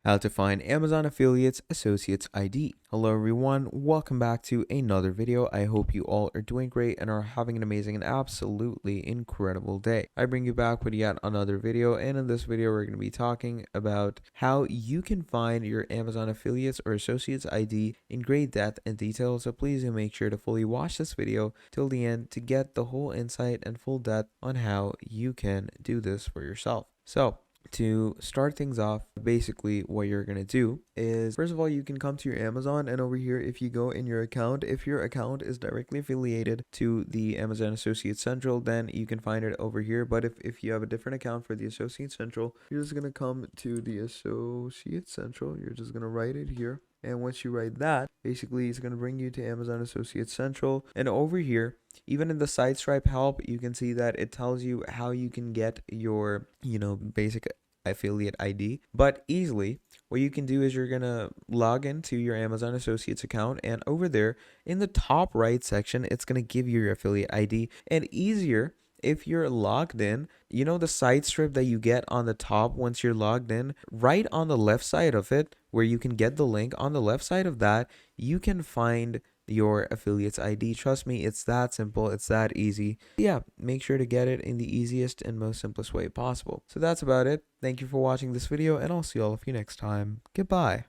How to find Amazon Affiliates Associates ID. Hello everyone, welcome back to another video. I hope you all are doing great and are having an amazing and absolutely incredible day. I bring you back with yet another video, and in this video we're going to be talking about how you can find your Amazon Affiliates or Associates ID in great depth and detail. So please do make sure to fully watch this video till the end to get the whole insight and full depth on how you can do this for yourself. So to start things off, basically what you're going to do is, first of all, you can come to your Amazon, and over here, if you go in your account, if your account is directly affiliated to the Amazon Associate Central, then you can find it over here. But if you have a different account for the Associate Central, you're just going to come to the Associate Central. You're just going to write it here. And once you write that, basically it's going to bring you to Amazon Associate Central. And over here, even in the SiteStripe help, you can see that it tells you how you can get your, basic affiliate ID, but easily. What you can do is you're going to log into your Amazon Associates account, and over there in the top right section, it's going to give you your affiliate ID. And easier, if you're logged in, the site strip that you get on the top once you're logged in, right on the left side of it, where you can get the link, on the left side of that, you can find your affiliates ID. Trust me, it's that simple, it's that easy. Yeah, make sure to get it in the easiest and most simplest way possible. So that's about it. Thank you for watching this video, and I'll see all of you next time. Goodbye.